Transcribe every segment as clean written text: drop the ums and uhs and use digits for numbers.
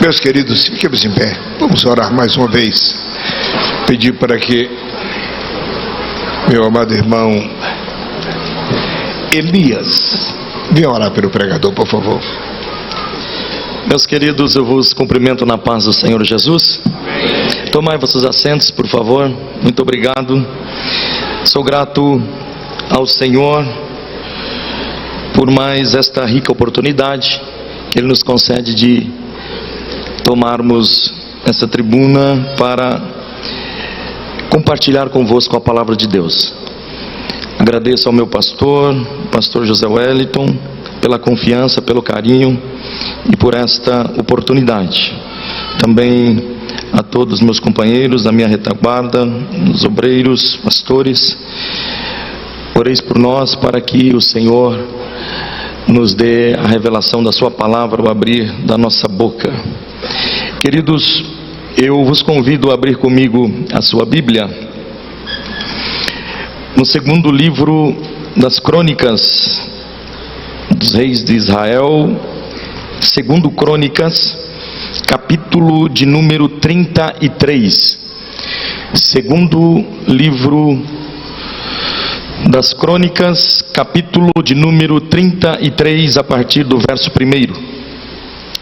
Meus queridos, fiquemos em pé. Vamos orar mais uma vez. Pedir para que meu amado irmão Elias venha orar pelo pregador, por favor. Meus queridos, eu vos cumprimento na paz do Senhor Jesus. Tomai vossos assentos, por favor. Muito obrigado. Sou grato ao Senhor por mais esta rica oportunidade que Ele nos concede de tomarmos essa tribuna para compartilhar convosco a palavra de Deus. Agradeço ao meu pastor José Wellington, pela confiança, pelo carinho e por esta oportunidade. Também a todos os meus companheiros da minha retaguarda, os obreiros, pastores, oreis por nós para que o Senhor nos dê a revelação da sua palavra, o abrir da nossa boca. Queridos, eu vos convido a abrir comigo a sua Bíblia no segundo livro das Crônicas dos Reis de Israel, segundo Crônicas, capítulo de número 33. Segundo livro das Crônicas, capítulo de número 33, a partir do verso 1.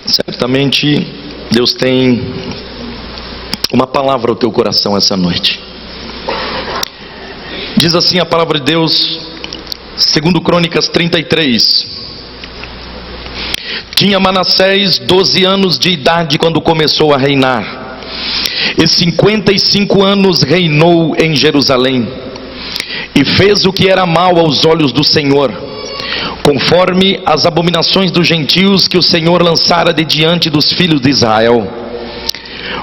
Certamente Deus tem uma palavra ao teu coração essa noite. Diz assim a palavra de Deus, segundo Crônicas 33. Tinha Manassés 12 anos de idade quando começou a reinar, e 55 anos reinou em Jerusalém, e fez o que era mal aos olhos do Senhor, conforme as abominações dos gentios que o Senhor lançara de diante dos filhos de Israel,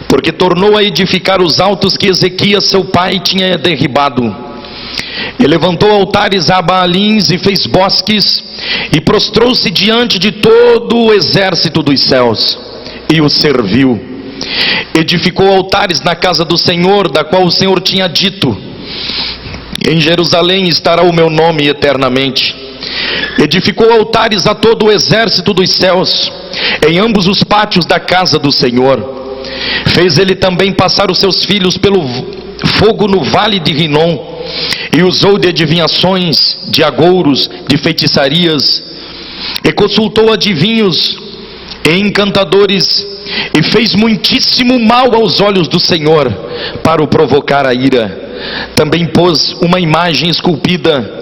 porque tornou a edificar os altos que Ezequias seu pai tinha derribado, e levantou altares a Baalins e fez bosques, e prostrou-se diante de todo o exército dos céus, e o serviu. Edificou altares na casa do Senhor, da qual o Senhor tinha dito: em Jerusalém estará o meu nome eternamente. Edificou altares a todo o exército dos céus, em ambos os pátios da casa do Senhor. Fez ele também passar os seus filhos pelo fogo no vale de Rinom, e usou de adivinhações, de agouros, de feitiçarias, e consultou adivinhos e encantadores, e fez muitíssimo mal aos olhos do Senhor, para o provocar a ira. Também pôs uma imagem esculpida,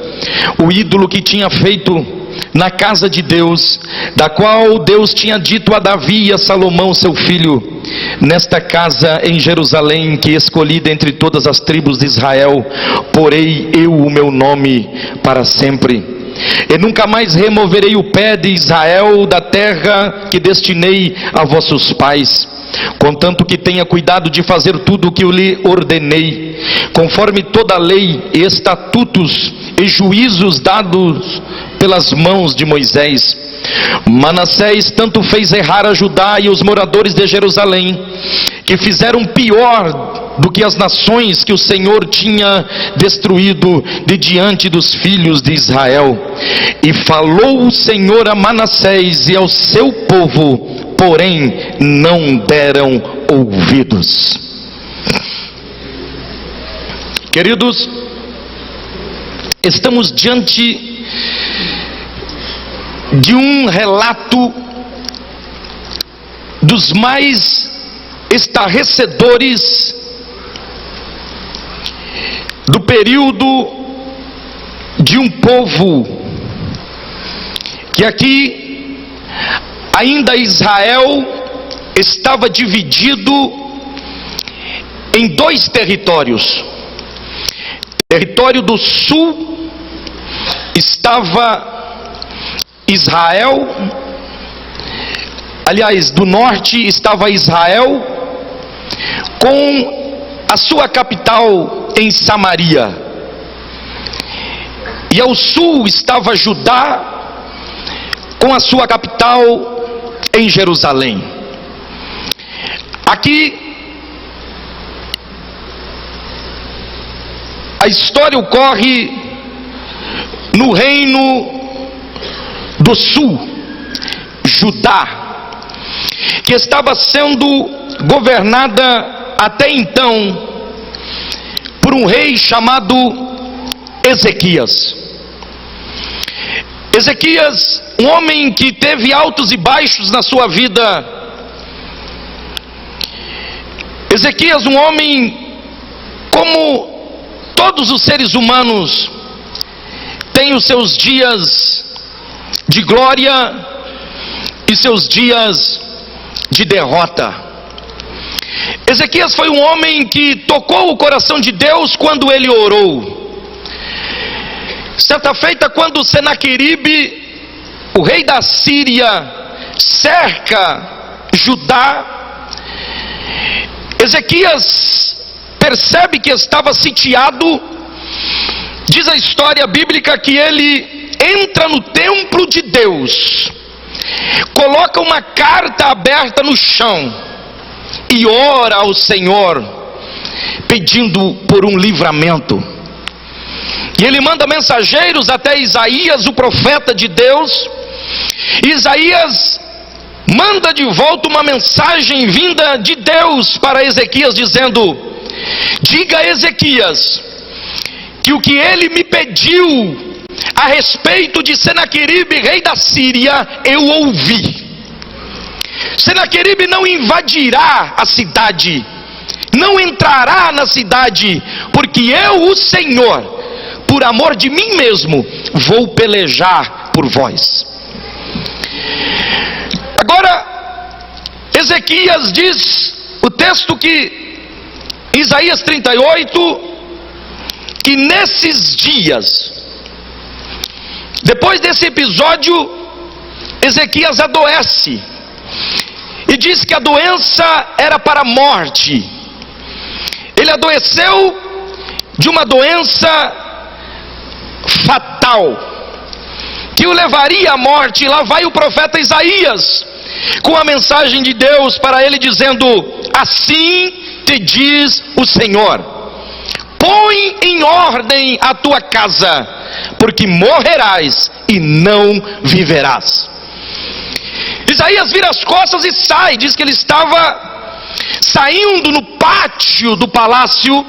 o ídolo que tinha feito na casa de Deus, da qual Deus tinha dito a Davi e a Salomão seu filho: nesta casa em Jerusalém, que escolhi dentre todas as tribos de Israel, porei eu o meu nome para sempre, e nunca mais removerei o pé de Israel da terra que destinei a vossos pais, contanto que tenha cuidado de fazer tudo o que eu lhe ordenei, conforme toda a lei e estatutos e juízos dados pelas mãos de Moisés. Manassés tanto fez errar a Judá e os moradores de Jerusalém, que fizeram pior do que as nações que o Senhor tinha destruído de diante dos filhos de Israel. E falou o Senhor a Manassés e ao seu povo, porém não deram ouvidos. Queridos, estamos diante de um relato dos mais estarrecedores do período de um povo que aqui ainda Israel estava dividido em dois territórios. Território do sul estava Israel, aliás, do norte estava Israel, com a sua capital em Samaria, e ao sul estava Judá, com a sua capital em Jerusalém. Aqui a história ocorre no reino do sul, Judá, que estava sendo governada até então por um rei chamado Ezequias. Ezequias, um homem que teve altos e baixos na sua vida. Ezequias, um homem como todos os seres humanos, tem os seus dias de glória e seus dias de derrota. Ezequias foi um homem que tocou o coração de Deus quando ele orou. Certa feita, quando Senaqueribe, o rei da Síria, cerca Judá, Ezequias percebe que estava sitiado. Diz a história bíblica que ele entra no templo de Deus, coloca uma carta aberta no chão e ora ao Senhor, pedindo por um livramento. E ele manda mensageiros até Isaías, o profeta de Deus. Isaías manda de volta uma mensagem vinda de Deus para Ezequias, dizendo: diga a Ezequias que o que ele me pediu a respeito de Senaqueribe, rei da Síria, eu ouvi. Senaqueribe não invadirá a cidade, não entrará na cidade, porque eu, o Senhor, por amor de mim mesmo, vou pelejar por vós. Agora, Ezequias diz, o texto que, Isaías 38, que nesses dias, depois desse episódio, Ezequias adoece, e diz que a doença era para a morte. Ele adoeceu de uma doença fatal, que o levaria à morte. E lá vai o profeta Isaías, com a mensagem de Deus para ele, dizendo: assim te diz o Senhor, põe em ordem a tua casa, porque morrerás e não viverás. Isaías vira as costas e sai. Diz que ele estava saindo no pátio do palácio.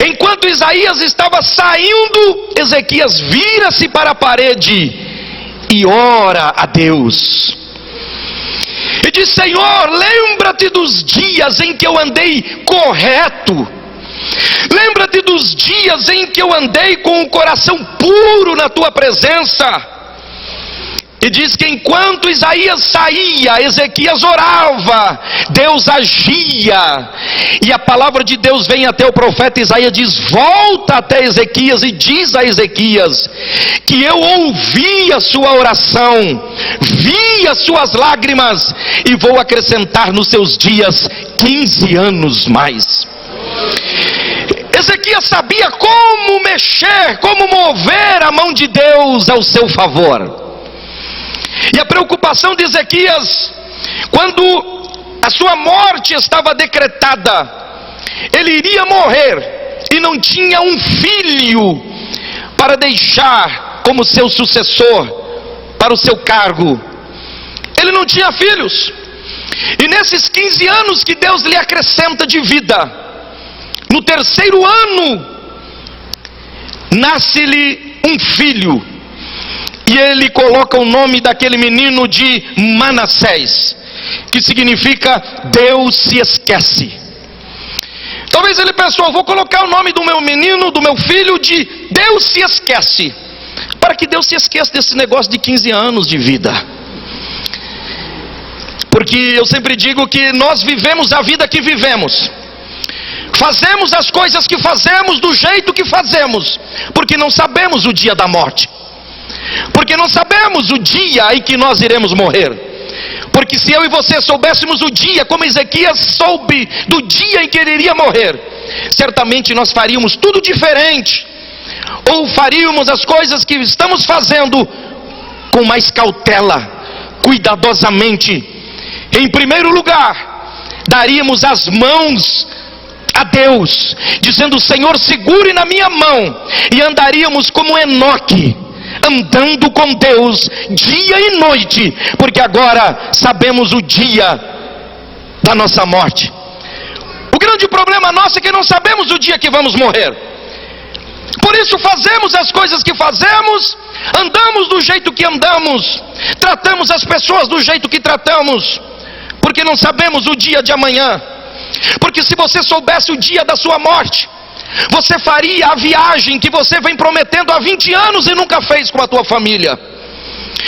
Enquanto Isaías estava saindo, Ezequias vira-se para a parede e ora a Deus. E diz: Senhor, lembra-te dos dias em que eu andei correto. Lembra-te dos dias em que eu andei com o coração puro na tua presença. E diz que enquanto Isaías saía, Ezequias orava, Deus agia. E a palavra de Deus vem até o profeta Isaías, diz: volta até Ezequias e diz a Ezequias que eu ouvi a sua oração, vi as suas lágrimas, e vou acrescentar nos seus dias 15 anos mais. Ezequias sabia como mexer, como mover a mão de Deus ao seu favor. E a preocupação de Ezequias, quando a sua morte estava decretada, ele iria morrer e não tinha um filho para deixar como seu sucessor para o seu cargo. Ele não tinha filhos. E nesses 15 anos que Deus lhe acrescenta de vida, no terceiro ano, nasce-lhe um filho. E ele coloca o nome daquele menino de Manassés, que significa Deus se esquece. Talvez ele pensou: vou colocar o nome do meu menino, do meu filho, de Deus se esquece, para que Deus se esqueça desse negócio de 15 anos de vida. Porque eu sempre digo que nós vivemos a vida que vivemos, fazemos as coisas que fazemos do jeito que fazemos, porque não sabemos o dia da morte, porque não sabemos o dia em que nós iremos morrer. Porque se eu e você soubéssemos o dia, como Ezequias soube do dia em que ele iria morrer, certamente nós faríamos tudo diferente, ou faríamos as coisas que estamos fazendo com mais cautela, cuidadosamente. Em primeiro lugar, daríamos as mãos a Deus, dizendo: Senhor, segure na minha mão, e andaríamos como Enoque, andando com Deus dia e noite, porque agora sabemos o dia da nossa morte. O grande problema nosso é que não sabemos o dia que vamos morrer. Por isso fazemos as coisas que fazemos, andamos do jeito que andamos, tratamos as pessoas do jeito que tratamos, porque não sabemos o dia de amanhã. Porque se você soubesse o dia da sua morte, você faria a viagem que você vem prometendo há 20 anos e nunca fez com a tua família.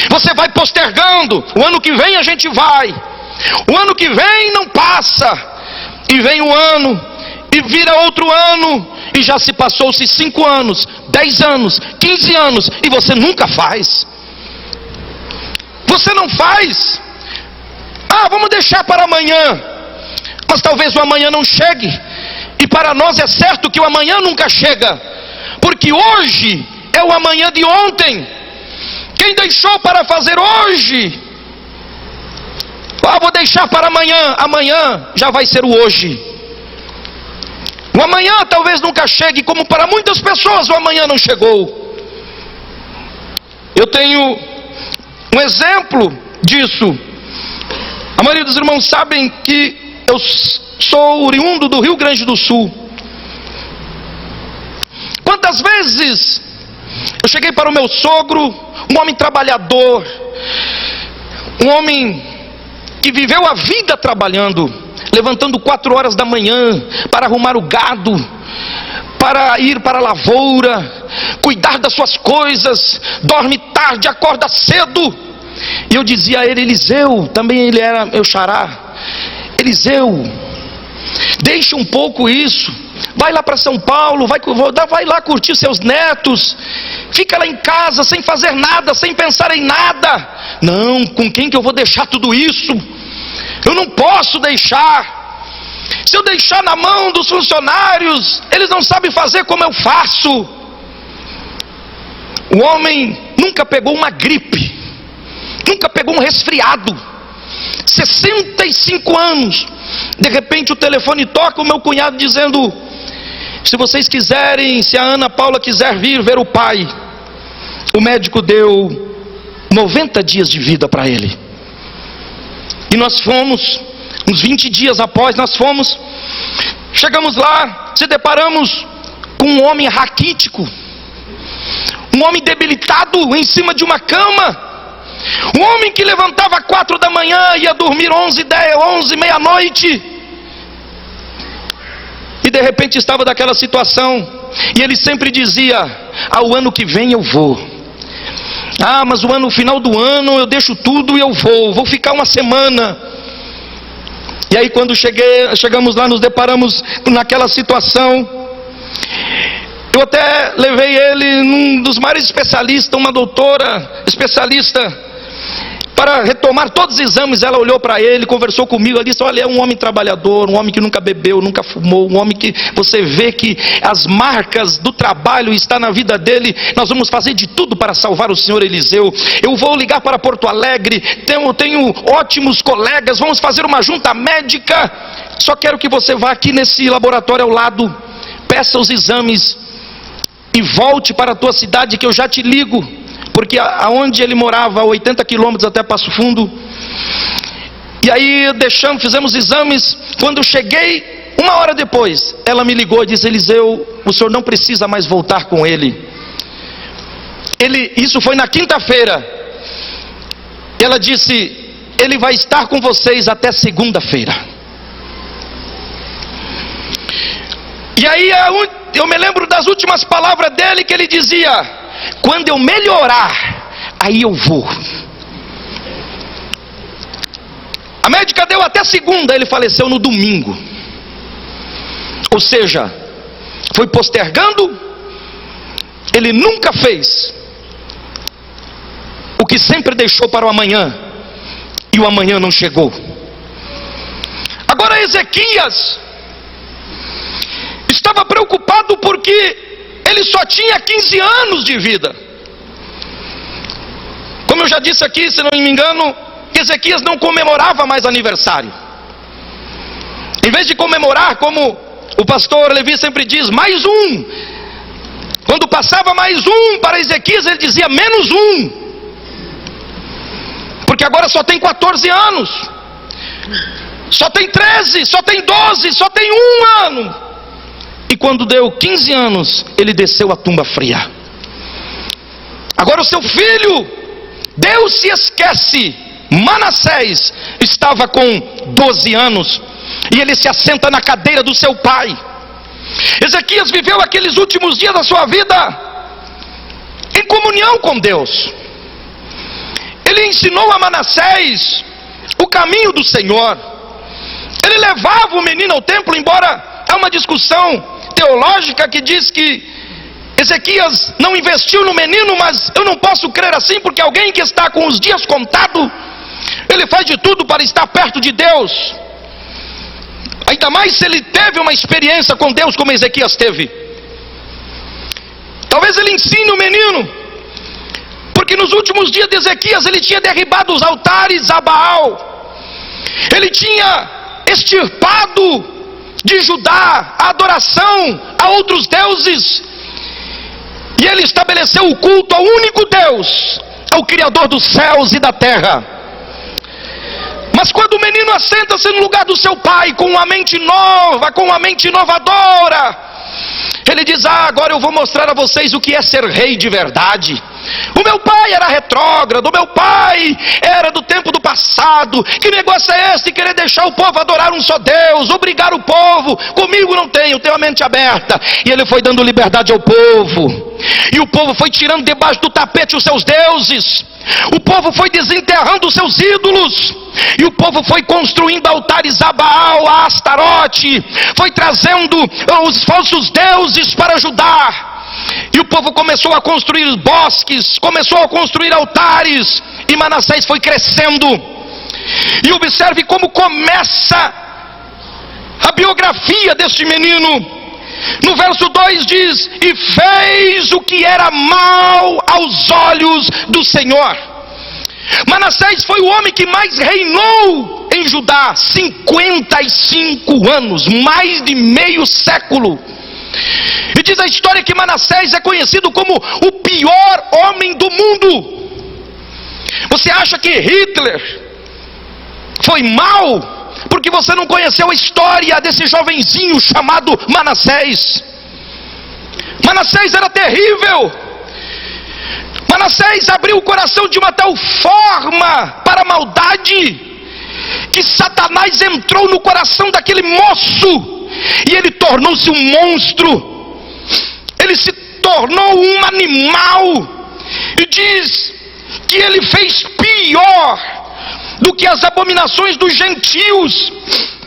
Você vai postergando, o ano que vem a gente vai, o ano que vem não passa, e vem um ano, e vira outro ano, e já se passou-se 5 anos, 10 anos, 15 anos, e você nunca faz. Você não faz. Vamos deixar para amanhã. Mas talvez o amanhã não chegue. E para nós é certo que o amanhã nunca chega, porque hoje é o amanhã de ontem. Quem deixou para fazer hoje, vou deixar para amanhã. Amanhã já vai ser o hoje. O amanhã talvez nunca chegue, como para muitas pessoas o amanhã não chegou. Eu tenho um exemplo disso. A maioria dos irmãos sabem que eu sou oriundo do Rio Grande do Sul. Quantas vezes eu cheguei para o meu sogro, um homem trabalhador, um homem que viveu a vida trabalhando, levantando 4 horas da manhã para arrumar o gado, para ir para a lavoura, cuidar das suas coisas, dorme tarde, acorda cedo. E eu dizia a ele: Eliseu, também ele era meu xará, Eliseu, deixa um pouco isso, vai lá para São Paulo, vai lá curtir seus netos, fica lá em casa sem fazer nada, sem pensar em nada. Não, com quem que eu vou deixar tudo isso? Eu não posso deixar. Se eu deixar na mão dos funcionários, eles não sabem fazer como eu faço. O homem nunca pegou uma gripe, nunca pegou um resfriado, 65 anos. De repente o telefone toca, o meu cunhado dizendo: se vocês quiserem, se a Ana Paula quiser vir ver o pai. O médico deu 90 dias de vida para ele. E nós fomos, uns 20 dias após nós fomos, chegamos lá, se deparamos com um homem raquítico, um homem debilitado em cima de uma cama, um homem que levantava 4 da manhã, ia dormir 11, 10, 11, meia-noite, e de repente estava daquela situação. E ele sempre dizia: o ano que vem eu vou. Mas no final do ano eu deixo tudo e eu vou ficar uma semana. E aí quando chegamos lá, nos deparamos naquela situação. Eu até levei ele num dos maiores especialistas, uma doutora especialista, para retomar todos os exames. Ela olhou para ele, conversou comigo, ela disse: olha, é um homem trabalhador, um homem que nunca bebeu, nunca fumou, um homem que você vê que as marcas do trabalho estão na vida dele. Nós vamos fazer de tudo para salvar o senhor Eliseu. Eu vou ligar para Porto Alegre, tenho ótimos colegas, vamos fazer uma junta médica. Só quero que você vá aqui nesse laboratório ao lado, peça os exames e volte para a tua cidade que eu já te ligo. Porque aonde ele morava, 80 quilômetros até Passo Fundo. E aí fizemos exames. Quando eu cheguei, 1 hora depois, ela me ligou e disse: Eliseu, o senhor não precisa mais voltar com ele. Isso foi na quinta-feira. Ela disse: ele vai estar com vocês até segunda-feira. E aí eu me lembro das últimas palavras dele, que ele dizia: quando eu melhorar, aí eu vou. A médica deu até segunda, ele faleceu no domingo. Ou seja, foi postergando. Ele nunca fez o que sempre deixou para o amanhã, e o amanhã não chegou. Agora Ezequias estava preocupado porque ele só tinha 15 anos de vida. Como eu já disse aqui, se não me engano, Ezequias não comemorava mais aniversário. Em vez de comemorar, como o pastor Levi sempre diz, mais um. Quando passava mais um para Ezequias, ele dizia menos um. Porque agora só tem 14 anos. só tem 13, só tem 12, só tem 1 ano. E quando deu 15 anos, ele desceu à tumba fria. Agora o seu filho, Deus se esquece. Manassés estava com 12 anos e ele se assenta na cadeira do seu pai. Ezequias viveu aqueles últimos dias da sua vida em comunhão com Deus. Ele ensinou a Manassés o caminho do Senhor. Ele levava o menino ao templo, embora há uma discussão teológica que diz que Ezequias não investiu no menino, mas eu não posso crer assim, porque alguém que está com os dias contados, ele faz de tudo para estar perto de Deus. Ainda mais se ele teve uma experiência com Deus como Ezequias teve. Talvez ele ensine o menino, porque nos últimos dias de Ezequias ele tinha derribado os altares a Baal. Ele tinha extirpado de Judá a adoração a outros deuses. E ele estabeleceu o culto ao único Deus, ao Criador dos céus e da terra. Mas quando o menino assenta-se no lugar do seu pai, com uma mente nova, com uma mente inovadora, ele diz: agora eu vou mostrar a vocês o que é ser rei de verdade. O meu pai era retrógrado, o meu pai era do tempo do passado. Que negócio é esse de querer deixar o povo adorar um só Deus, obrigar o povo? Comigo não tem, eu tenho a mente aberta. E ele foi dando liberdade ao povo, e o povo foi tirando debaixo do tapete os seus deuses. O povo foi desenterrando os seus ídolos, e o povo foi construindo altares a Baal, a Astarote, foi trazendo os falsos deuses para Judá. E o povo começou a construir bosques, começou a construir altares, e Manassés foi crescendo. E observe como começa a biografia deste menino. No verso 2 diz: e fez o que era mal aos olhos do Senhor. Manassés foi o homem que mais reinou em Judá, 55 anos, mais de meio século. E diz a história que Manassés é conhecido como o pior homem do mundo. Você acha que Hitler foi mau porque você não conheceu a história desse jovenzinho chamado Manassés? Manassés era terrível. Manassés abriu o coração de uma tal forma para a maldade que Satanás entrou no coração daquele moço e ele tornou-se um monstro. Ele se tornou um animal. E diz que ele fez pior do que as abominações dos gentios,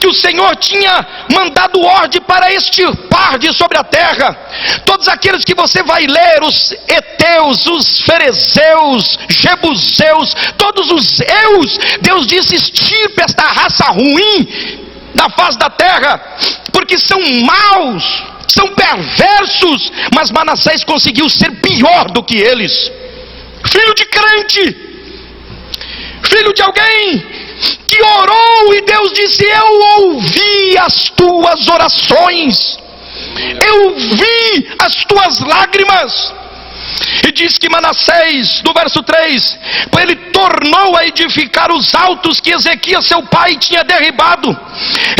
que o Senhor tinha mandado ordem para extirpar de sobre a terra. Todos aqueles que você vai ler, os heteus, os ferezeus, jebuseus, todos os eus, Deus disse: extirpe esta raça ruim da face da terra, porque são maus, são perversos. Mas Manassés conseguiu ser pior do que eles. Filho de crente, filho de alguém que orou, e Deus disse: eu ouvi as tuas orações, eu vi as tuas lágrimas. E diz que Manassés, no verso 3, ele tornou a edificar os altos que Ezequias seu pai tinha derribado.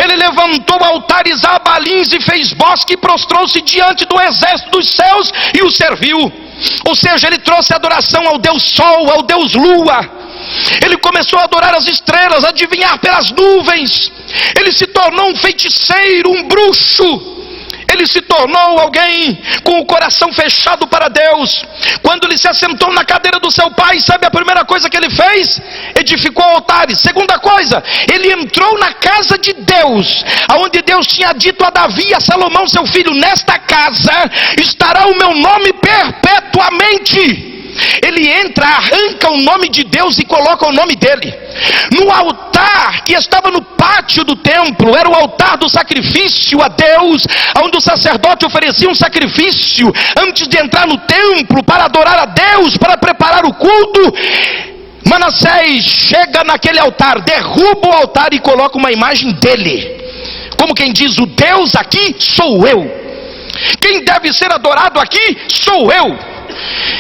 Ele levantou altares a Baalins e fez bosque, e prostrou-se diante do exército dos céus e o serviu. Ou seja, ele trouxe adoração ao Deus Sol, ao Deus Lua. Ele começou a adorar as estrelas, a adivinhar pelas nuvens. Ele se tornou um feiticeiro, um bruxo. Ele se tornou alguém com o coração fechado para Deus. Quando ele se assentou na cadeira do seu pai, sabe a primeira coisa que ele fez? Edificou altares. Segunda coisa, ele entrou na casa de Deus, aonde Deus tinha dito a Davi e a Salomão seu filho: nesta casa estará o meu nome perpetuamente. Ele entra, arranca o nome de Deus e coloca o nome dele. No altar que estava no pátio do templo, era o altar do sacrifício a Deus, onde o sacerdote oferecia um sacrifício antes de entrar no templo para adorar a Deus, para preparar o culto. Manassés chega naquele altar, derruba o altar e coloca uma imagem dele, como quem diz: o Deus aqui sou eu, quem deve ser adorado aqui sou eu.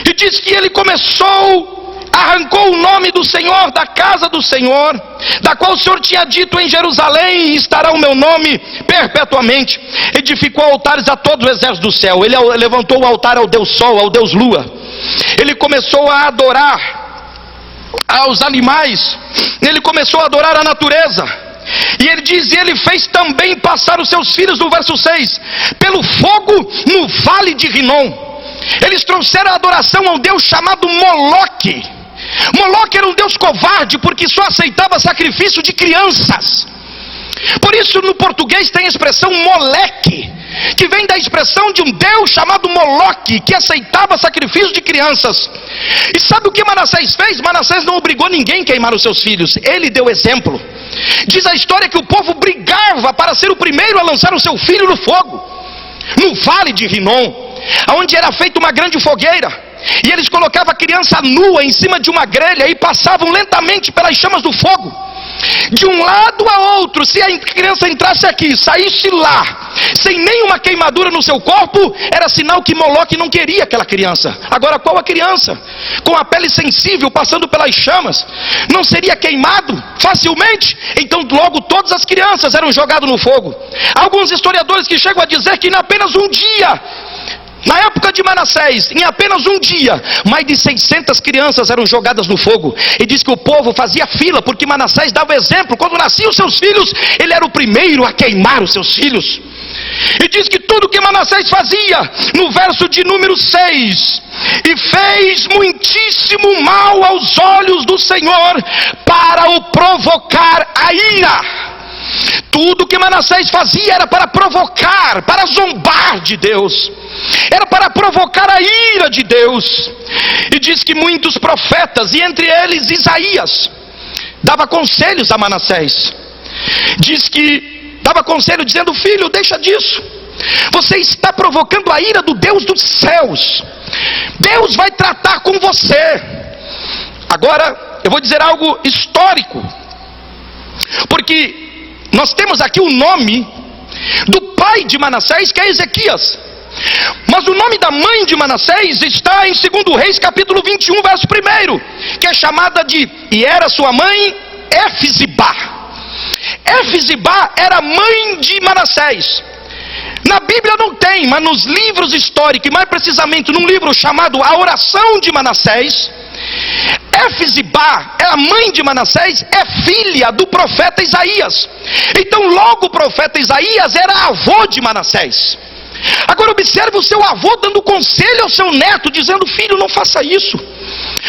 E diz que ele começou arrancou o nome do Senhor da casa do Senhor, da qual o Senhor tinha dito: em Jerusalém estará o meu nome perpetuamente. Edificou altares a todos os exércitos do céu. Ele levantou o altar ao Deus Sol, ao Deus Lua. Ele começou a adorar aos animais, ele começou a adorar a natureza. E ele diz: e ele fez também passar os seus filhos, no verso 6, pelo fogo no vale de Rinom. Eles trouxeram a adoração a um Deus chamado Moloque. Moloque era um Deus covarde, porque só aceitava sacrifício de crianças. Por isso no português tem a expressão moleque, que vem da expressão de um Deus chamado Moloque, que aceitava sacrifício de crianças. E sabe o que Manassés fez? Manassés não obrigou ninguém a queimar os seus filhos, ele deu exemplo. Diz a história que o povo brigava para ser o primeiro a lançar o seu filho no fogo, no vale de Rinom, onde era feita uma grande fogueira. E eles colocavam a criança nua em cima de uma grelha e passavam lentamente pelas chamas do fogo, de um lado a outro. Se a criança entrasse aqui, saísse lá, sem nenhuma queimadura no seu corpo, era sinal que Moloque não queria aquela criança. Agora, qual a criança com a pele sensível passando pelas chamas não seria queimado facilmente? Então logo todas as crianças eram jogadas no fogo. Alguns historiadores que chegam a dizer que em apenas um dia, na época de Manassés, em apenas um dia, mais de 600 crianças eram jogadas no fogo. E diz que o povo fazia fila, porque Manassés dava exemplo. Quando nasciam seus filhos, ele era o primeiro a queimar os seus filhos. E diz que tudo que Manassés fazia, no verso de número 6, e fez muitíssimo mal aos olhos do Senhor, para o provocar a ira. Tudo que Manassés fazia era para provocar, para zombar de Deus, era para provocar a ira de Deus. E diz que muitos profetas, e entre eles Isaías, dava conselhos a Manassés. Diz que dava conselho dizendo: filho, deixa disso, você está provocando a ira do Deus dos céus, Deus vai tratar com você. Agora eu vou dizer algo histórico, porque nós temos aqui o nome do pai de Manassés, que é Ezequias, mas o nome da mãe de Manassés está em 2 Reis capítulo 21, verso 1, que é chamada de, e era sua mãe, Éfisibá. Éfisibá era mãe de Manassés. Na Bíblia não tem, mas nos livros históricos, e mais precisamente num livro chamado A Oração de Manassés, Éfisibá, a mãe de Manassés, é filha do profeta Isaías. Então logo o profeta Isaías era avô de Manassés. Agora observe o seu avô dando conselho ao seu neto, dizendo: filho, não faça isso,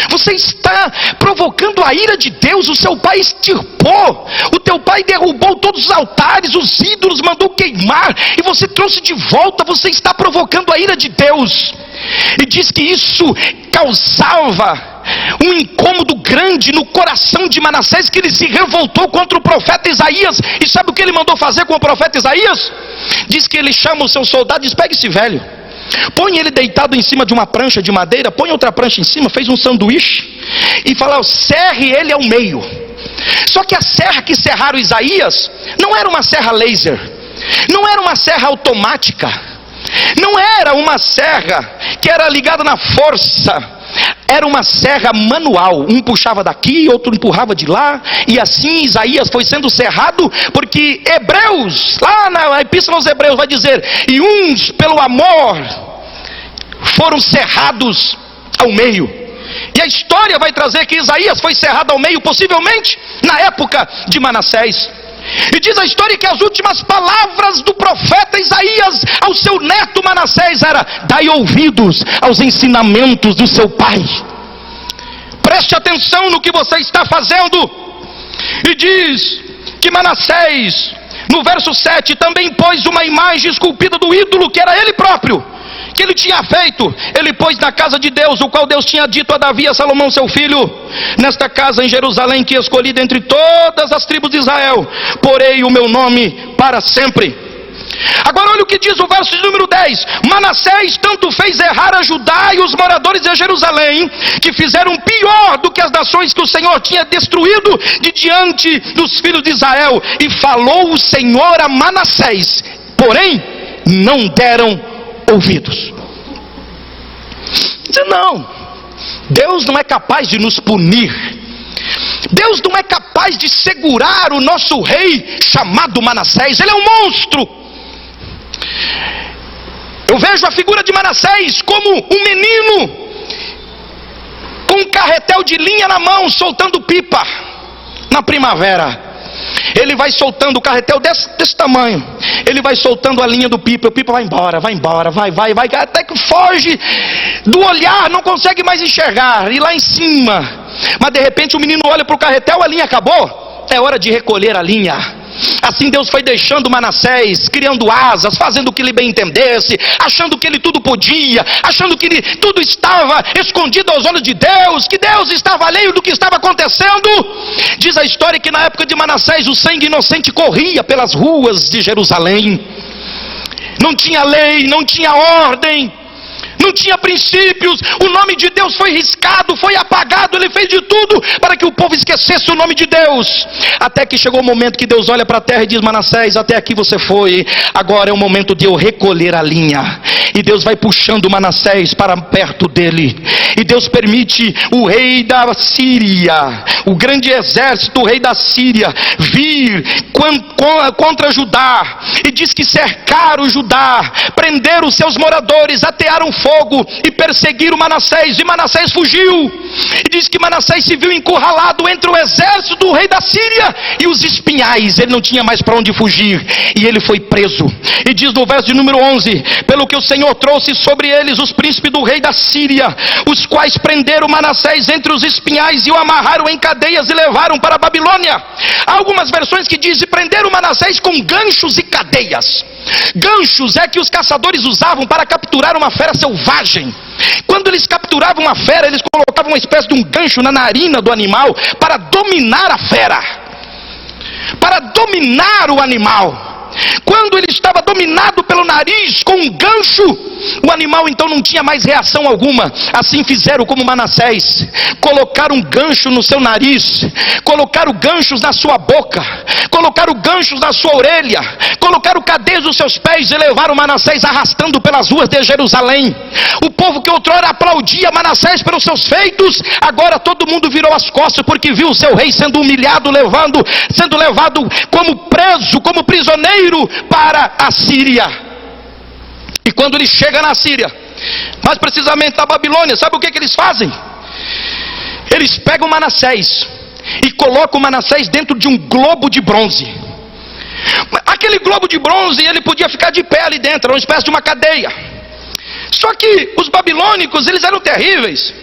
você está provocando a ira de Deus. O seu pai extirpou, o teu pai derrubou todos os altares, os ídolos, mandou queimar, e você trouxe de volta, você está provocando a ira de Deus. E diz que isso causava um incômodo grande no coração de Manassés, que ele se revoltou contra o profeta Isaías. E sabe o que ele mandou fazer com o profeta Isaías? Diz que ele chama os seus soldados e diz: pega esse velho, põe ele deitado em cima de uma prancha de madeira, põe outra prancha em cima, fez um sanduíche, e fala: serre ele ao meio. Só que a serra que serraram Isaías não era uma serra laser, não era uma serra automática, não era uma serra que era ligada na força, era uma serra manual. Um puxava daqui, outro empurrava de lá, e assim Isaías foi sendo serrado, porque Hebreus, lá na Epístola aos Hebreus vai dizer: e uns pelo amor foram serrados ao meio. E a história vai trazer que Isaías foi serrado ao meio, possivelmente na época de Manassés. E diz a história que as últimas palavras do profeta Isaías ao seu neto Manassés era: dai ouvidos aos ensinamentos do seu pai, preste atenção no que você está fazendo. E diz que Manassés, no verso 7, também pôs uma imagem esculpida do ídolo, que era ele próprio, que ele tinha feito. Ele pôs na casa de Deus, o qual Deus tinha dito a Davi, a Salomão seu filho: nesta casa em Jerusalém, que escolhi dentre todas as tribos de Israel, porei o meu nome para sempre. Agora olha o que diz o verso de número 10: Manassés tanto fez errar a Judá e os moradores de Jerusalém, que fizeram pior do que as nações que o Senhor tinha destruído de diante dos filhos de Israel. E falou o Senhor a Manassés, porém não deram ouvidos. Não, Deus não é capaz de nos punir. Deus não é capaz de segurar o nosso rei chamado Manassés. Ele é um monstro. Eu vejo a figura de Manassés como um menino com um carretel de linha na mão, soltando pipa na primavera. Ele vai soltando o carretel desse tamanho, ele vai soltando a linha do pipa, o pipa vai embora, vai, até que foge do olhar, não consegue mais enxergar, e lá em cima, mas de repente o menino olha para o carretel, a linha acabou, é hora de recolher a linha. Assim Deus foi deixando Manassés, criando asas, fazendo o que ele bem entendesse, achando que ele tudo podia, achando que tudo estava escondido aos olhos de Deus, que Deus estava alheio do que estava acontecendo. Diz a história que na época de Manassés o sangue inocente corria pelas ruas de Jerusalém. Não tinha lei, não tinha ordem, não tinha princípios. O nome de Deus foi riscado, foi apagado. Ele fez de tudo para que o povo esquecesse o nome de Deus, até que chegou o momento que Deus olha para a terra e diz: Manassés, até aqui você foi, agora é o momento de eu recolher a linha. E Deus vai puxando Manassés para perto dele, e Deus permite o rei da Síria, o grande exército, o rei da Síria, vir contra Judá, e diz que cercaram Judá, prenderam os seus moradores, atearam fogo e perseguiram Manassés, e Manassés fugiu. E diz que Manassés se viu encurralado entre o exército do rei da Síria e os espinhais. Ele não tinha mais para onde fugir, e ele foi preso. E diz no verso de número 11: pelo que o Senhor trouxe sobre eles os príncipes do rei da Síria, os quais prenderam Manassés entre os espinhais e o amarraram em cadeias e levaram para a Babilônia. Há algumas versões que dizem: prenderam Manassés com ganchos e cadeias. Ganchos é que os caçadores usavam para capturar uma fera selvagem. Quando eles capturavam uma fera, eles colocavam uma espécie de um gancho na narina do animal para dominar a fera, para dominar o animal. Quando ele estava dominado pelo nariz com um gancho, o animal então não tinha mais reação alguma. Assim fizeram como Manassés: colocaram um gancho no seu nariz, colocaram ganchos na sua boca, colocaram ganchos na sua orelha, colocaram cadeias nos seus pés e levaram Manassés arrastando pelas ruas de Jerusalém. O povo que outrora aplaudia Manassés pelos seus feitos, agora todo mundo virou as costas, porque viu o seu rei sendo humilhado, sendo levado como preso, como prisioneiro para a Síria. E quando ele chega na Síria, mais precisamente na Babilônia, sabe o que eles fazem? Eles pegam Manassés e colocam Manassés dentro de um globo de bronze. Aquele globo de bronze, ele podia ficar de pé ali dentro, era uma espécie de uma cadeia. Só que os babilônicos, eles eram terríveis.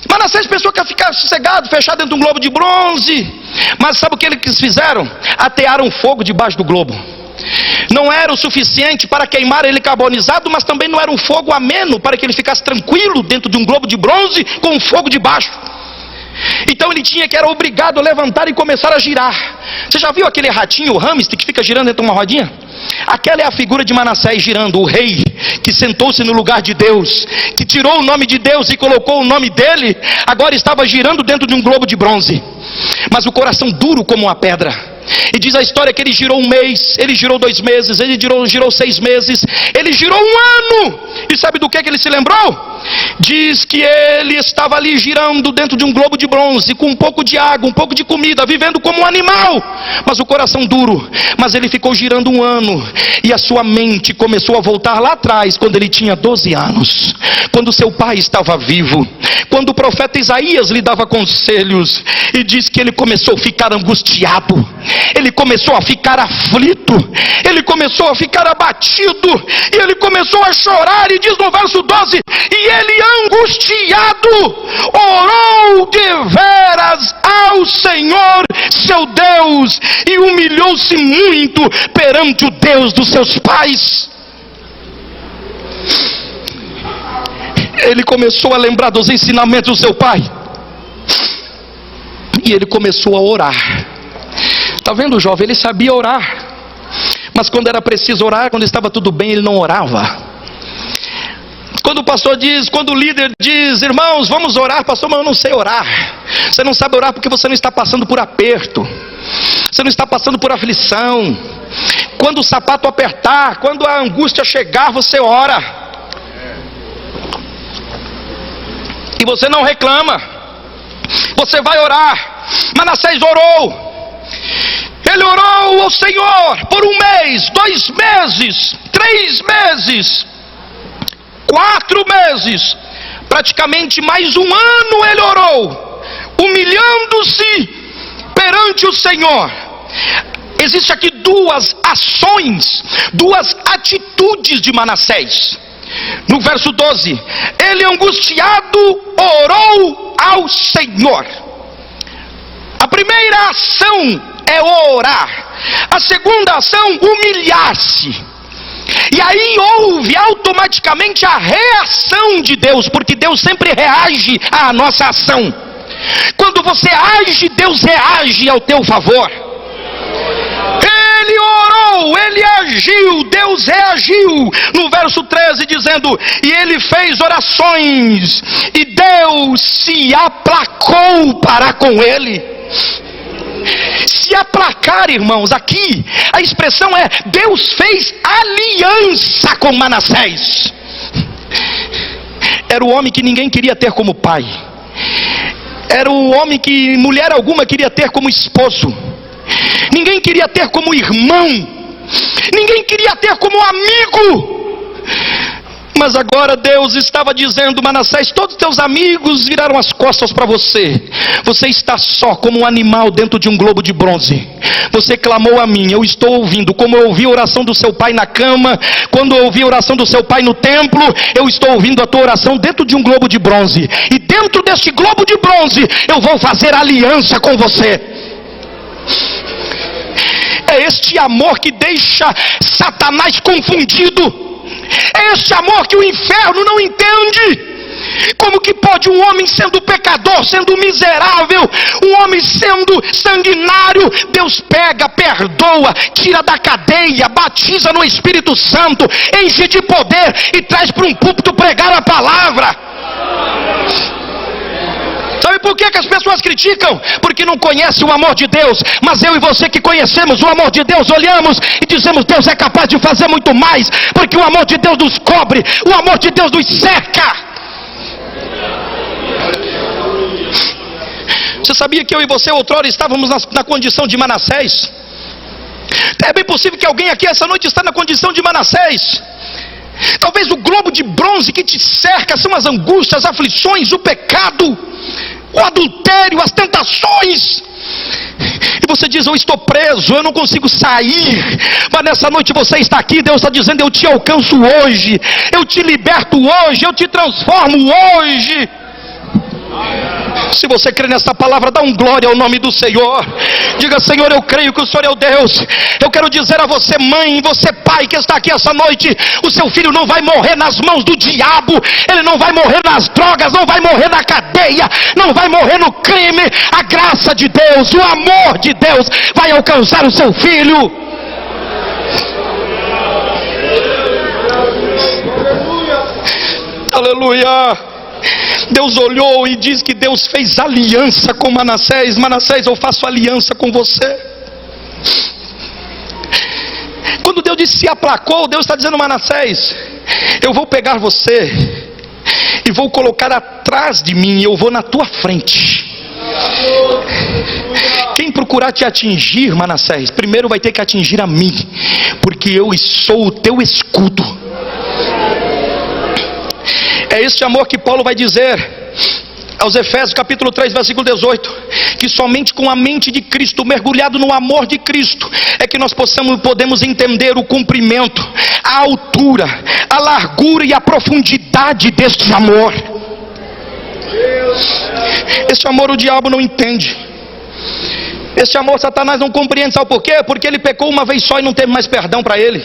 Manassés pensou que ia ficar sossegado, fechado dentro de um globo de bronze. Mas sabe o que eles fizeram? Atearam fogo debaixo do globo. Não era o suficiente para queimar ele carbonizado, mas também não era um fogo ameno para que ele ficasse tranquilo dentro de um globo de bronze com um fogo debaixo. Então ele era obrigado a levantar e começar a girar. Você já viu aquele ratinho, o hamster, que fica girando dentro de uma rodinha? Aquela é a figura de Manassés girando. O rei que sentou-se no lugar de Deus, que tirou o nome de Deus e colocou o nome dele, agora estava girando dentro de um globo de bronze, mas o coração duro como uma pedra. E diz a história que ele girou 1 mês, ele girou 2 meses, ele girou 6 meses, ele girou 1 ano. E sabe do que ele se lembrou? Diz que ele estava ali girando dentro de um globo de bronze, com um pouco de água, um pouco de comida, vivendo como um animal, mas o coração duro. Mas ele ficou girando 1 ano, e a sua mente começou a voltar lá atrás, quando ele tinha 12 anos, quando seu pai estava vivo, quando o profeta Isaías lhe dava conselhos. E diz que ele começou a ficar angustiado, ele começou a ficar aflito, ele começou a ficar abatido, e ele começou a chorar. E diz no verso 12: e ele angustiado orou deveras ao Senhor seu Deus, e humilhou-se muito perante o Deus dos seus pais. Ele começou a lembrar dos ensinamentos do seu pai, e ele começou a orar. Está vendo, jovem? Ele sabia orar, mas quando era preciso orar, quando estava tudo bem, ele não orava. Quando o pastor diz, quando o líder diz: irmãos, vamos orar, pastor, mas eu não sei orar. Você não sabe orar porque você não está passando por aperto, você não está passando por aflição. Quando o sapato apertar, quando a angústia chegar, você ora. e você não reclama, você vai orar. Manassés orou, ele orou ao Senhor por 1 mês, 2 meses, 3 meses, 4 meses, praticamente mais 1 ano ele orou, humilhando-se perante o Senhor. Existe aqui 2 ações, 2 atitudes de Manassés. No verso 12, ele angustiado orou ao Senhor. A primeira ação é orar, a segunda ação, humilhar-se. E aí houve automaticamente a reação de Deus, porque Deus sempre reage à nossa ação. Quando você age, Deus reage ao teu favor. Ele orou, ele agiu, Deus reagiu. No verso 13 dizendo, e ele fez orações, e Deus se aplacou para com ele. Se aplacar, irmãos, aqui a expressão é, Deus fez aliança com Manassés. Era o homem que ninguém queria ter como pai, era o homem que mulher alguma queria ter como esposo, ninguém queria ter como irmão, ninguém queria ter como amigo. Mas agora Deus estava dizendo, Manassés, todos os teus amigos viraram as costas para você. Você está só como um animal dentro de um globo de bronze. Você clamou a mim, eu estou ouvindo. Como eu ouvi a oração do seu pai na cama, quando eu ouvi a oração do seu pai no templo, eu estou ouvindo a tua oração dentro de um globo de bronze. E dentro deste globo de bronze, eu vou fazer aliança com você. É este amor que deixa Satanás confundido. É este amor que o inferno não entende. Como que pode um homem sendo pecador, sendo miserável, um homem sendo sanguinário, Deus pega, perdoa, tira da cadeia, batiza no Espírito Santo, enche de poder e traz para um púlpito pregar a palavra. Sabe por que as pessoas criticam? Porque não conhecem o amor de Deus. Mas eu e você que conhecemos o amor de Deus, olhamos e dizemos, Deus é capaz de fazer muito mais, porque o amor de Deus nos cobre, o amor de Deus nos cerca. Você sabia que eu e você outrora estávamos na condição de Manassés? É bem possível que alguém aqui essa noite está na condição de Manassés. Talvez o globo de bronze que te cerca são as angústias, as aflições, o pecado, o adultério, as tentações. E você diz, eu estou preso, eu não consigo sair. Mas nessa noite você está aqui, Deus está dizendo, eu te alcanço hoje, eu te liberto hoje, eu te transformo hoje. Se você crê nesta palavra, dá um glória ao nome do Senhor. Diga, Senhor, eu creio que o Senhor é o Deus. Eu quero dizer a você, mãe, você pai que está aqui essa noite, o seu filho não vai morrer nas mãos do diabo, ele não vai morrer nas drogas, não vai morrer na cadeia, não vai morrer no crime. A graça de Deus, o amor de Deus vai alcançar o seu filho. Aleluia. Deus olhou e diz que Deus fez aliança com Manassés. Manassés, eu faço aliança com você. Quando Deus disse se aplacou, Deus está dizendo, Manassés, eu vou pegar você e vou colocar atrás de mim, eu vou na tua frente. Quem procurar te atingir, Manassés, primeiro vai ter que atingir a mim, porque eu sou o teu escudo. É este amor que Paulo vai dizer aos Efésios capítulo 3 versículo 18, que somente com a mente de Cristo, mergulhado no amor de Cristo, é que nós podemos entender o comprimento, a altura, a largura e a profundidade deste amor. Este amor o diabo não entende. Este amor Satanás não compreende, sabe por quê? Porque ele pecou uma vez só e não teve mais perdão para ele.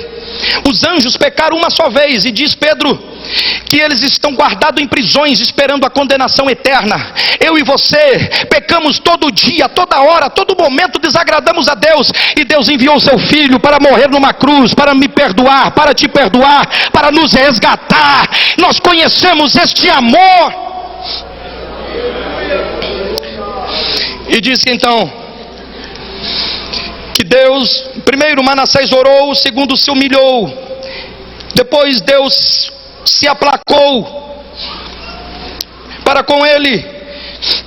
Os anjos pecaram uma só vez, e diz Pedro que eles estão guardados em prisões esperando a condenação eterna. Eu e você pecamos todo dia, toda hora, todo momento desagradamos a Deus, e Deus enviou o seu filho para morrer numa cruz, para me perdoar, para te perdoar, para nos resgatar. Nós conhecemos este amor. E diz que então que Deus, primeiro Manassés orou, segundo se humilhou, depois Deus se aplacou. para com ele.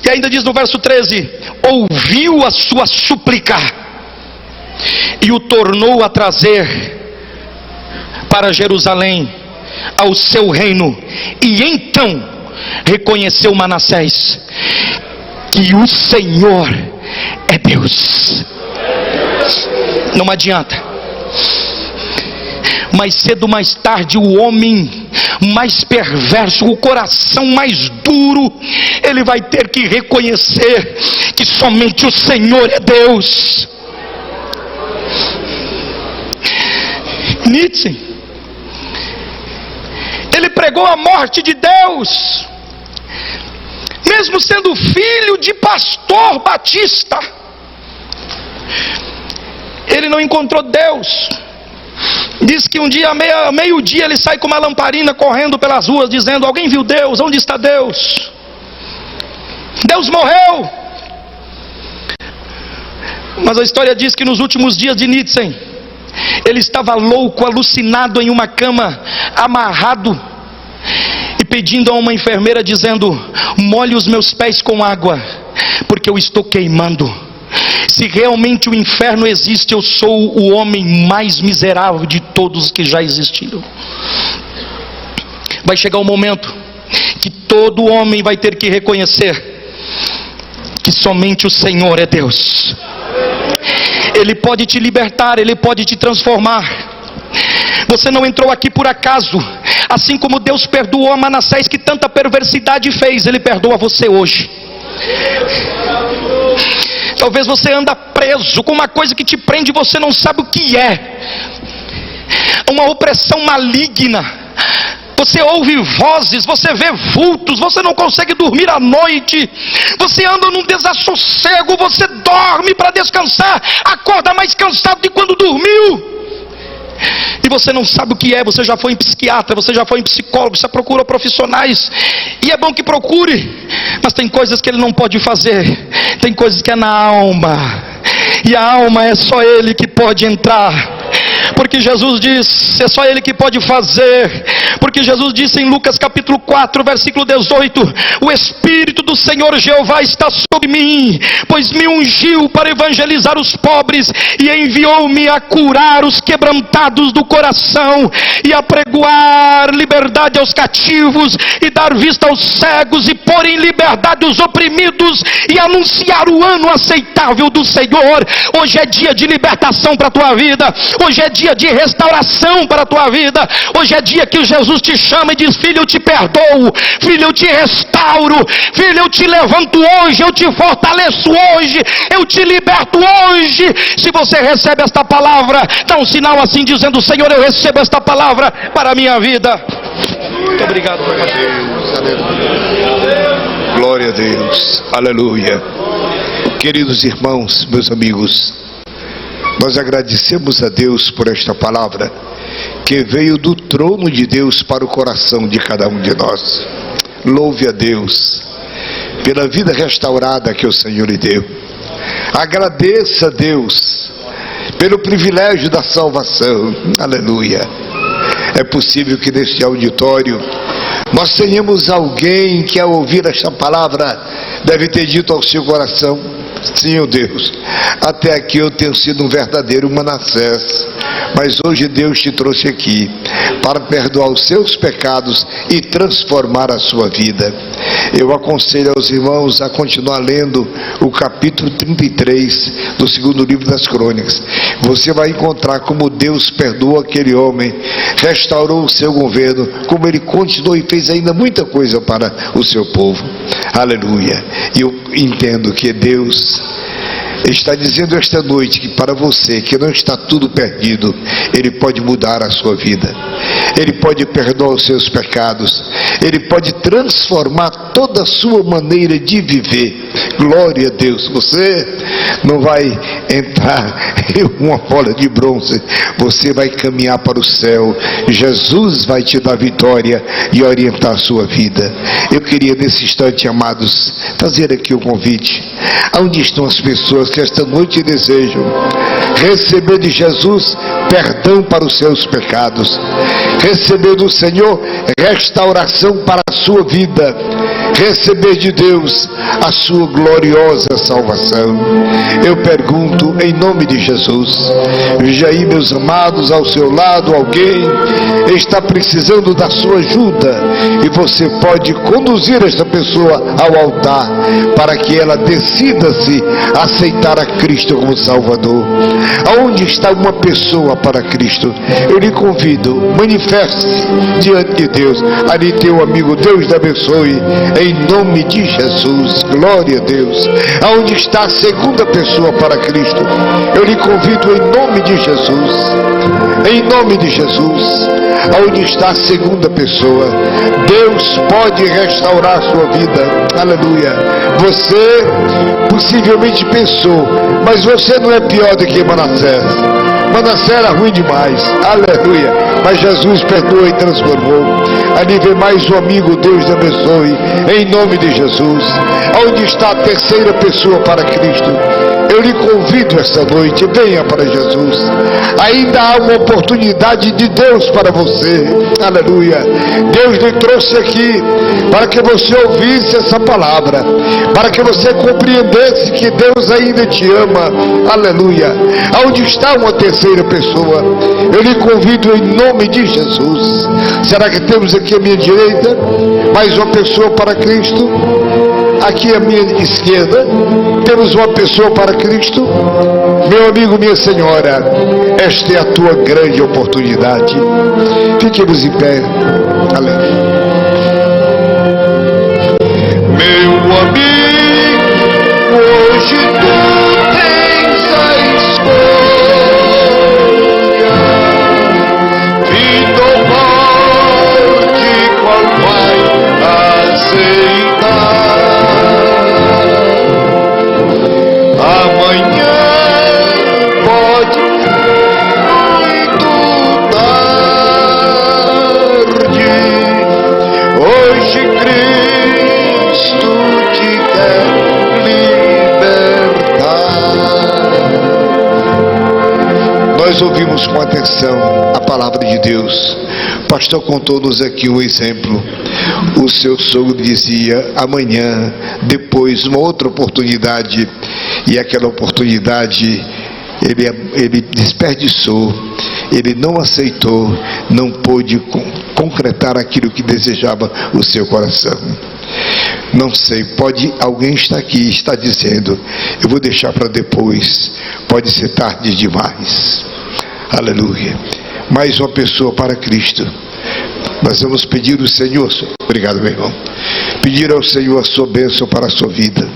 E ainda diz no verso 13: ouviu a sua súplica e o tornou a trazer para Jerusalém, ao seu reino. E então reconheceu Manassés que o Senhor é Deus. Não adianta. Mais cedo ou mais tarde, o homem mais perverso, o coração mais duro, ele vai ter que reconhecer que somente o Senhor é Deus. Nietzsche, ele pregou a morte de Deus, mesmo sendo filho de pastor batista. Ele não encontrou Deus. Diz que um dia, meio-dia, ele sai com uma lamparina correndo pelas ruas, dizendo: alguém viu Deus? Onde está Deus? Deus morreu. Mas a história diz que nos últimos dias de Nietzsche, ele estava louco, alucinado em uma cama, amarrado, e pedindo a uma enfermeira, dizendo: molhe os meus pés com água, porque eu estou queimando. Se realmente o inferno existe, eu sou o homem mais miserável de todos que já existiram. Vai chegar um momento que todo homem vai ter que reconhecer que somente o Senhor é Deus. Ele pode te libertar, Ele pode te transformar. Você não entrou aqui por acaso. Assim como Deus perdoou a Manassés, que tanta perversidade fez, Ele perdoa você hoje. Talvez você anda preso com uma coisa que te prende e você não sabe o que é. Uma opressão maligna. Você ouve vozes, você vê vultos, você não consegue dormir à noite. Você anda num desassossego, você dorme para descansar, acorda mais cansado de quando dormiu. E você não sabe o que é. Você já foi em psiquiatra, você já foi em psicólogo, você procurou profissionais, e é bom que procure, mas tem coisas que ele não pode fazer. Tem coisas que é na alma, e a alma é só Ele que pode entrar. Porque Jesus disse, é só Ele que pode fazer. Porque Jesus disse em Lucas capítulo 4, versículo 18: o Espírito do Senhor Jeová está sobre mim, pois me ungiu para evangelizar os pobres, e enviou-me a curar os quebrantados do coração, e a pregoar liberdade aos cativos, e dar vista aos cegos, e pôr em liberdade os oprimidos, e anunciar o ano aceitável do Senhor. Hoje é dia de libertação para a tua vida. Hoje é dia de restauração para a tua vida. Hoje é dia que Jesus te chama e diz: filho, eu te perdoo, filho, eu te restauro, filho, eu te levanto hoje, eu te fortaleço hoje, eu te liberto hoje. Se você recebe esta palavra, dá um sinal assim dizendo: Senhor, eu recebo esta palavra para a minha vida. Muito obrigado, meu Deus. Aleluia. Glória a Deus, aleluia. Queridos irmãos, meus amigos, nós agradecemos a Deus por esta palavra que veio do trono de Deus para o coração de cada um de nós. Louve a Deus pela vida restaurada que o Senhor lhe deu. Agradeça a Deus pelo privilégio da salvação. Aleluia. É possível que neste auditório nós tenhamos alguém que, ao ouvir esta palavra, deve ter dito ao seu coração: Senhor Deus, até aqui eu tenho sido um verdadeiro Manassés, mas hoje Deus te trouxe aqui para perdoar os seus pecados e transformar a sua vida. Eu aconselho aos irmãos a continuar lendo o capítulo 33 do segundo livro das Crônicas. Você vai encontrar como Deus perdoou aquele homem, restaurou o seu governo, como ele continuou e fez ainda muita coisa para o seu povo. Aleluia. E eu entendo que Deus está dizendo esta noite que para você que não está tudo perdido, Ele pode mudar a sua vida, Ele pode perdoar os seus pecados, Ele pode transformar toda a sua maneira de viver. Glória a Deus. Você não vai entrar em uma bola de bronze, você vai caminhar para o céu. Jesus vai te dar vitória e orientar a sua vida. Eu queria nesse instante, amados, fazer aqui um convite. Aonde estão as pessoas que esta noite desejam receber de Jesus perdão para os seus pecados, receber do Senhor restauração para a sua vida, receber de Deus a sua gloriosa salvação. Eu pergunto em nome de Jesus, veja aí, meus amados, ao seu lado alguém está precisando da sua ajuda, e você pode conduzir esta pessoa ao altar para que ela decida-se aceitar a Cristo como Salvador. Aonde está uma pessoa para Cristo? Eu lhe convido, manifeste-se diante de Deus. Ali teu amigo, Deus te abençoe em nome de Jesus. Glória a Deus. Aonde está a segunda pessoa para Cristo? Eu lhe convido em nome de Jesus. Em nome de Jesus. Aonde está a segunda pessoa? Deus pode restaurar a sua vida. Aleluia. Você possivelmente pensou, mas você não é pior do que Manassés. Manassés era ruim demais. Aleluia. Mas Jesus perdoou e transformou. Ali vem mais um amigo, Deus te abençoe em nome de Jesus. Aonde está a terceira pessoa para Cristo? Eu lhe convido esta noite, venha para Jesus. Ainda há uma oportunidade de Deus para você. Aleluia. Deus lhe trouxe aqui para que você ouvisse essa palavra, para que você compreendesse que Deus ainda te ama. Aleluia. Aonde está uma terceira pessoa? Eu lhe convido em nome de Jesus. Será que temos aqui à minha direita mais uma pessoa para Cristo? Aqui à minha esquerda temos uma pessoa para Cristo. Meu amigo, minha senhora, esta é a tua grande oportunidade. Fiquemos em pé. Aleluia. Meu amigo, hoje tu tens a escolha, vida ou morte, qual vai aceitar? Amanhã pode muito tarde. Hoje Cristo te quer libertar. Nós ouvimos com atenção a palavra de Deus. O pastor contou-nos aqui um exemplo. O seu sogro dizia: amanhã, depois, uma outra oportunidade. E aquela oportunidade ele desperdiçou, ele não aceitou, não pôde concretar aquilo que desejava o seu coração. Não sei, pode alguém estar aqui, está dizendo: eu vou deixar para depois, pode ser tarde demais. Aleluia. Mais uma pessoa para Cristo. Nós vamos pedir ao Senhor, obrigado meu irmão, pedir ao Senhor a sua bênção para a sua vida.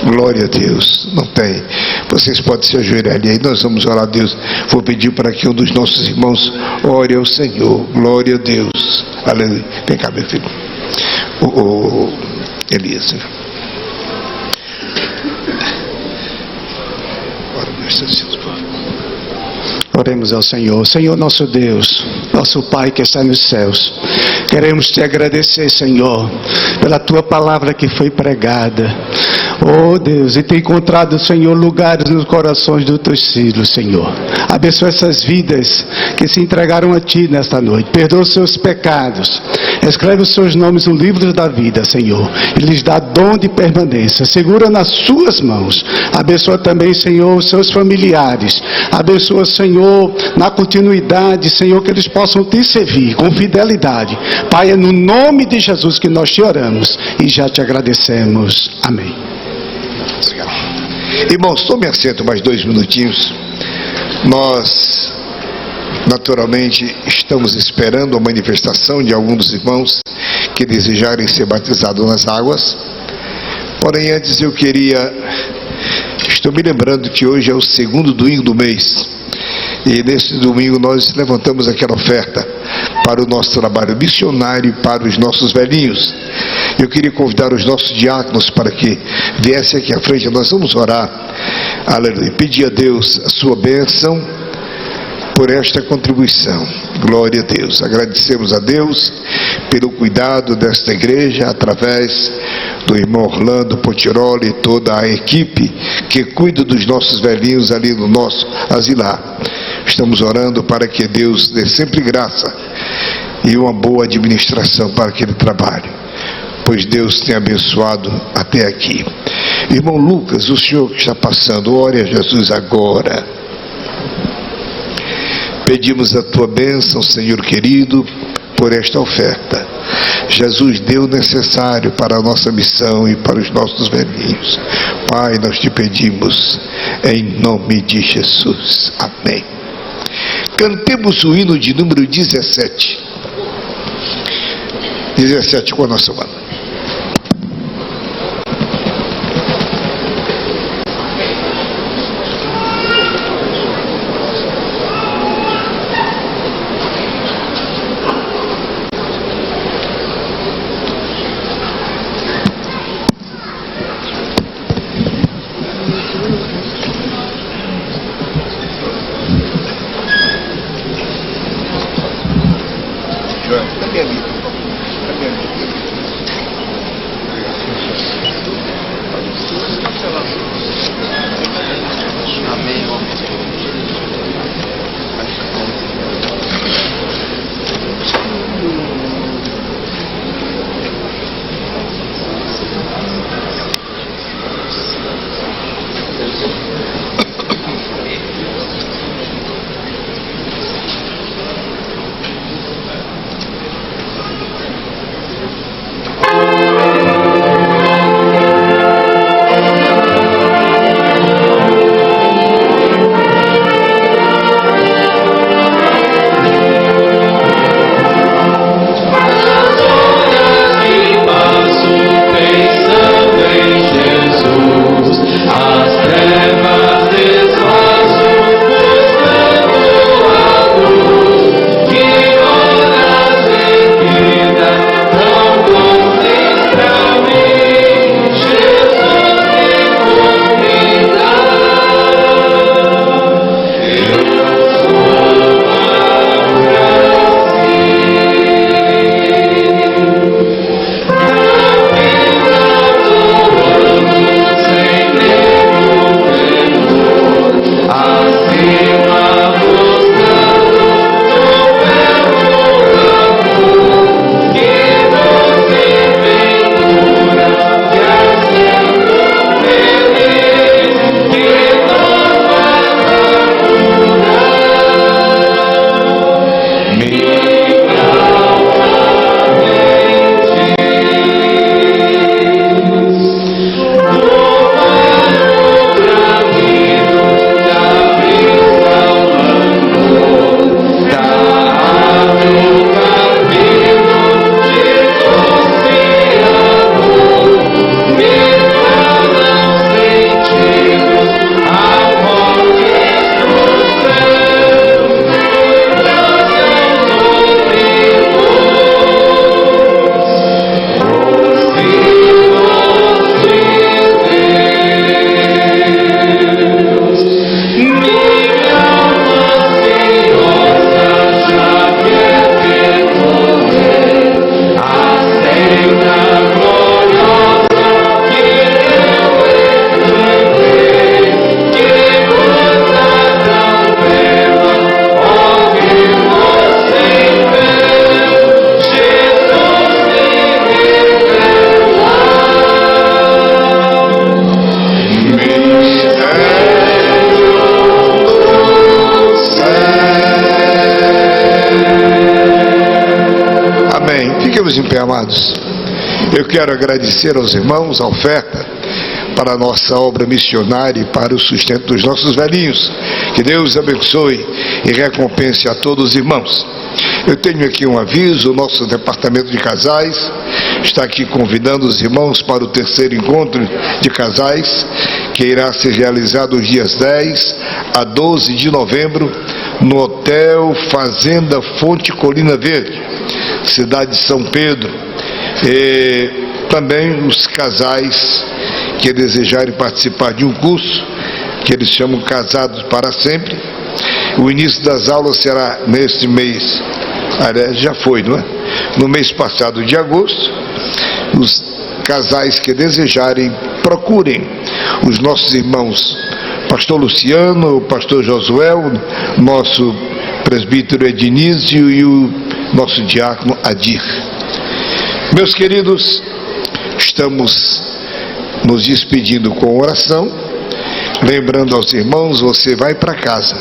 Glória a Deus. Não tem. Vocês podem se ajoelhar ali. Nós vamos orar a Deus. Vou pedir para que um dos nossos irmãos ore ao Senhor. Glória a Deus. Aleluia. Vem cá, meu filho. Elias. Ora, meu Senhor, por favor. Oremos ao Senhor. Senhor nosso Deus, nosso Pai que está nos céus, queremos te agradecer, Senhor, pela tua palavra que foi pregada. Oh Deus, e tem encontrado, Senhor, lugares nos corações dos teus filhos, Senhor. Abençoa essas vidas que se entregaram a ti nesta noite. Perdoa os seus pecados. Escreve os seus nomes no livro da vida, Senhor, e lhes dá dom de permanência. Segura nas suas mãos. Abençoa também, Senhor, os seus familiares. Abençoa, Senhor, na continuidade, Senhor, que eles possam te servir com fidelidade. Pai, é no nome de Jesus que nós te oramos e já te agradecemos. Amém. Irmãos, tome assento mais 2 minutinhos. Nós, naturalmente, estamos esperando a manifestação de alguns dos irmãos que desejarem ser batizados nas águas. Porém, antes eu queria... Estou me lembrando que hoje é o 2º domingo do mês. E nesse domingo nós levantamos aquela oferta para o nosso trabalho missionário e para os nossos velhinhos. Eu queria convidar os nossos diáconos para que viessem aqui à frente. Nós vamos orar, aleluia, pedir a Deus a sua bênção por esta contribuição. Glória a Deus. Agradecemos a Deus pelo cuidado desta igreja através do irmão Orlando Potiroli e toda a equipe que cuida dos nossos velhinhos ali no nosso asilar. Estamos orando para que Deus dê sempre graça e uma boa administração para aquele trabalho. pois Deus tem abençoado até aqui. Irmão Lucas, o senhor que está passando, ore a Jesus agora. Pedimos a tua bênção, Senhor querido, por esta oferta. Jesus deu o necessário para a nossa missão e para os nossos velhinhos. Pai, nós te pedimos em nome de Jesus. Amém. Cantemos o hino de número 17. 17 com a nossa banda. Fiquemos em pé, amados. Eu quero agradecer aos irmãos a oferta para a nossa obra missionária e para o sustento dos nossos velhinhos. Que Deus abençoe e recompense a todos os irmãos. Eu tenho aqui um aviso: o nosso departamento de casais está aqui convidando os irmãos para o terceiro encontro de casais, que irá ser realizado os dias 10 a 12 de novembro, no Hotel Fazenda Fonte Colina Verde, cidade de São Pedro. E também os casais que desejarem participar de um curso, que eles chamam Casados para Sempre. O início das aulas será neste mês, aliás, já foi, não é? No mês passado de agosto. Os casais que desejarem, procurem os nossos irmãos pastor Luciano, o pastor Josué, o nosso presbítero Ednísio e o nosso diácono Adir. Meus queridos, estamos nos despedindo com oração, lembrando aos irmãos, você vai para casa,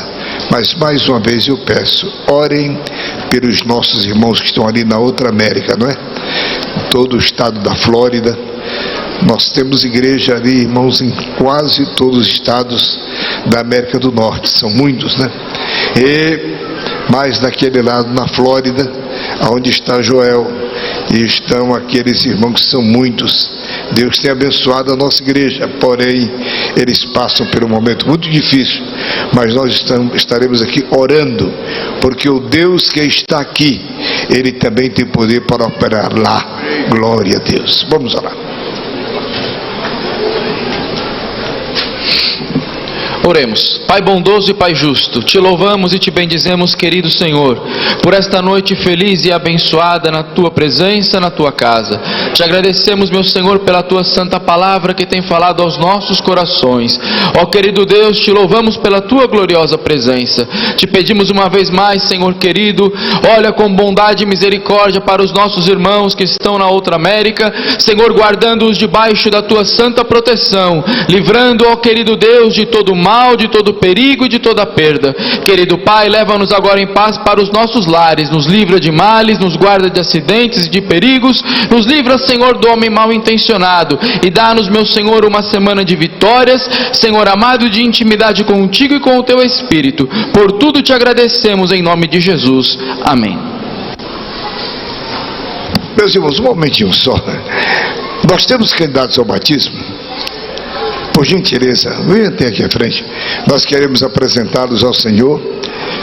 mas mais uma vez eu peço, orem pelos nossos irmãos que estão ali na outra América, não é? Todo o estado da Flórida, nós temos igreja ali, irmãos, em quase todos os estados da América do Norte, são muitos, né? E mais daquele lado na Flórida, onde está Joel, e estão aqueles irmãos que são muitos. Deus tem abençoado a nossa igreja, porém eles passam por um momento muito difícil, mas nós estaremos aqui orando, porque o Deus que está aqui, Ele também tem poder para operar lá. Glória a Deus. Vamos orar. Oremos. Pai bondoso e Pai justo, te louvamos e te bendizemos, querido Senhor, por esta noite feliz e abençoada na tua presença, na tua casa. Te agradecemos, meu Senhor, pela tua santa palavra que tem falado aos nossos corações. Ó querido Deus, te louvamos pela tua gloriosa presença. Te pedimos uma vez mais, Senhor querido, olha com bondade e misericórdia para os nossos irmãos que estão na outra América, Senhor, guardando-os debaixo da tua santa proteção, livrando, ó querido Deus, de todo mal, de todo perigo e de toda perda. Querido Pai, leva-nos agora em paz para os nossos lares, nos livra de males, nos guarda de acidentes e de perigos, nos livra, Senhor, do homem mal intencionado, e dá-nos, meu Senhor, uma semana de vitórias, Senhor amado, de intimidade contigo e com o teu Espírito. Por tudo te agradecemos em nome de Jesus. Amém. Meus irmãos, um momentinho só. Nós temos candidatos ao batismo? Por gentileza, venha até aqui à frente. Nós queremos apresentá-los ao Senhor.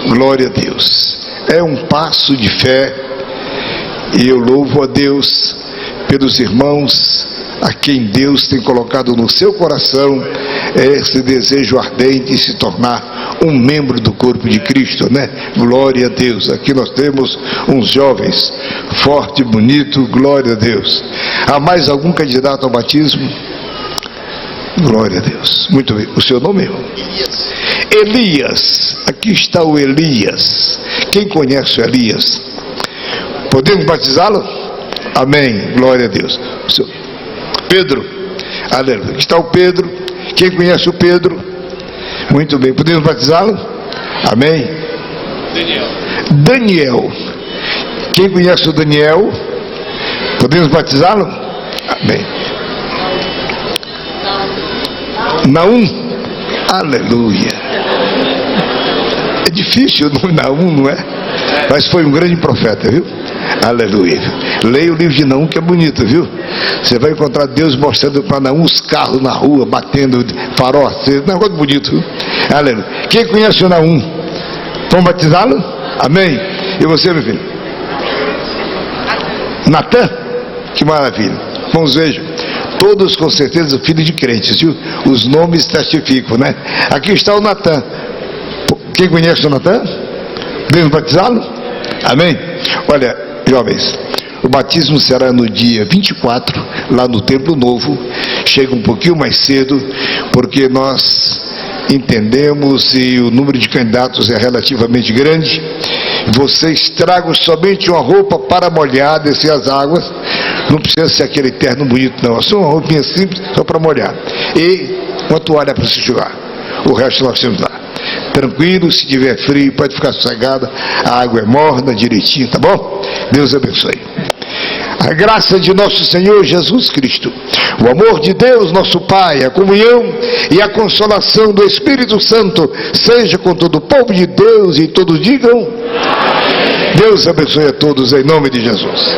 Glória a Deus. É um passo de fé, e eu louvo a Deus pelos irmãos a quem Deus tem colocado no seu coração esse desejo ardente de se tornar um membro do corpo de Cristo, né? Glória a Deus. Aqui nós temos uns jovens, forte e bonito, glória a Deus. Há mais algum candidato ao batismo? Glória a Deus. Muito bem. O seu nome? Elias. Aqui está o Elias. Quem conhece o Elias? Podemos batizá-lo? Amém. Glória a Deus. O seu... Pedro. Aleluia. Aqui está o Pedro. Quem conhece o Pedro? Muito bem. Podemos batizá-lo? Amém. Daniel. Quem conhece o Daniel? Podemos batizá-lo? Amém. Naum, aleluia. É difícil o nome Naum, não é? Mas foi um grande profeta, viu? Aleluia. Leia o livro de Naum, que é bonito, viu? Você vai encontrar Deus mostrando para Naum os carros na rua, batendo farol, negócio bonito, viu? Aleluia. Quem conhece o Naum? Vamos batizá-lo? Amém. E você, meu filho? Natan? Que maravilha. Vamos ver. Todos com certeza filhos de crentes, viu? Os nomes testificam, né? Aqui está o Natan. Quem conhece o Natan? Devemos batizá-lo? Amém? Olha, jovens, o batismo será no dia 24, lá no Templo Novo. Chega um pouquinho mais cedo, porque nós entendemos e o número de candidatos é relativamente grande. Vocês tragam somente uma roupa para molhar, descer as águas. Não precisa ser aquele terno bonito, não. É só uma roupinha simples, só para molhar. E uma toalha para se enxugar. O resto nós temos lá. Tranquilo, se tiver frio, pode ficar sossegada. A água é morna, direitinho, tá bom? Deus abençoe. A graça de nosso Senhor Jesus Cristo, o amor de Deus, nosso Pai, a comunhão e a consolação do Espírito Santo, seja com todo o povo de Deus, e todos digam: Deus abençoe a todos em nome de Jesus.